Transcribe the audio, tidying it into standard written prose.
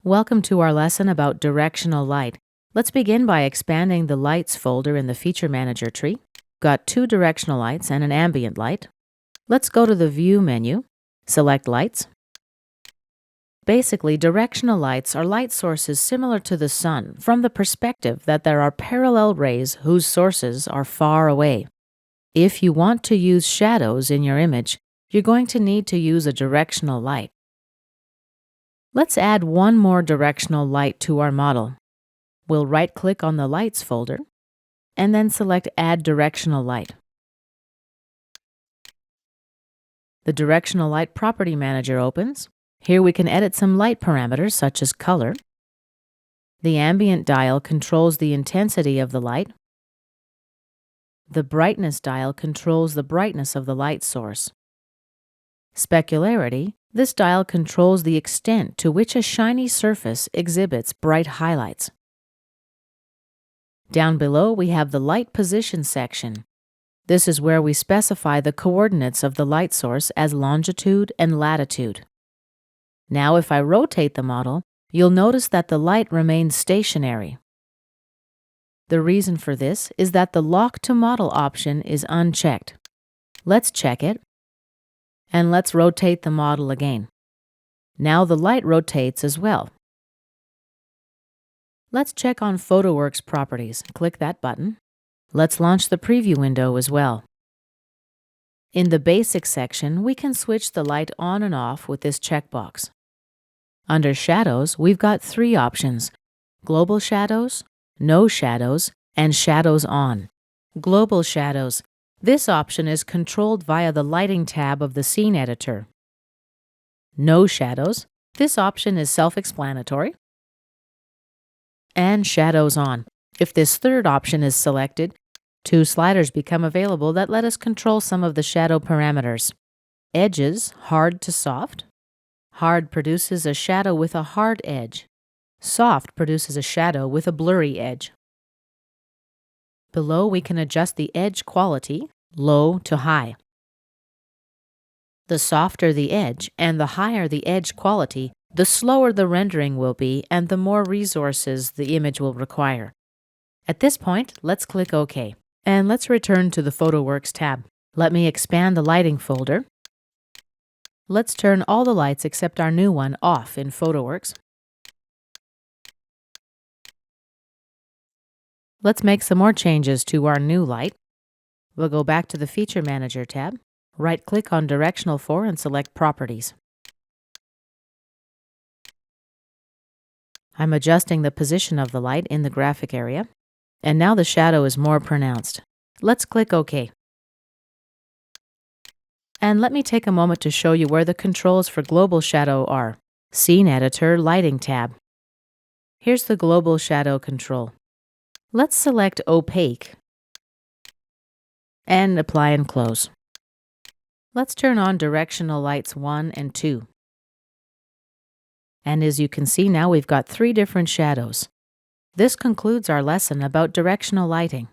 Welcome to our lesson about directional light. Let's begin by expanding the Lights folder in the Feature Manager tree. Got two directional lights and an ambient light. Let's go to the View menu, select Lights. Basically, directional lights are light sources similar to the sun from the perspective that there are parallel rays whose sources are far away. If you want to use shadows in your image, you're going to need to use a directional light. Let's add one more directional light to our model. We'll right-click on the Lights folder and then select Add Directional Light. The Directional Light Property Manager opens. Here we can edit some light parameters such as color. The ambient dial controls the intensity of the light. The brightness dial controls the brightness of the light source. Specularity. This dial controls the extent to which a shiny surface exhibits bright highlights. Down below, we have the Light Position section. This is where we specify the coordinates of the light source as longitude and latitude. Now, if I rotate the model, you'll notice that the light remains stationary. The reason for this is that the Lock to Model option is unchecked. Let's check it. And let's rotate the model again. Now the light rotates as well. Let's check on Photoworks properties. Click that button. Let's launch the preview window as well. In the Basics section, we can switch the light on and off with this checkbox. Under Shadows, we've got three options: Global Shadows, No Shadows, and Shadows On. Global Shadows. This option is controlled via the Lighting tab of the Scene Editor. No Shadows. This option is self-explanatory. And Shadows On. If this third option is selected, two sliders become available that let us control some of the shadow parameters. Edges, hard to soft. Hard produces a shadow with a hard edge. Soft produces a shadow with a blurry edge. Below, we can adjust the edge quality, low to high. The softer the edge and the higher the edge quality, the slower the rendering will be and the more resources the image will require. At this point, let's click OK. And let's return to the Photoworks tab. Let me expand the Lighting folder. Let's turn all the lights except our new one off in Photoworks. Let's make some more changes to our new light. We'll go back to the Feature Manager tab, right-click on Directional 4 and select Properties. I'm adjusting the position of the light in the graphic area, and now the shadow is more pronounced. Let's click OK. And let me take a moment to show you where the controls for Global Shadow are. Scene Editor, Lighting tab. Here's the Global Shadow control. Let's select Opaque and apply and close. Let's turn on Directional Lights 1 and 2. And as you can see now, we've got three different shadows. This concludes our lesson about directional lighting.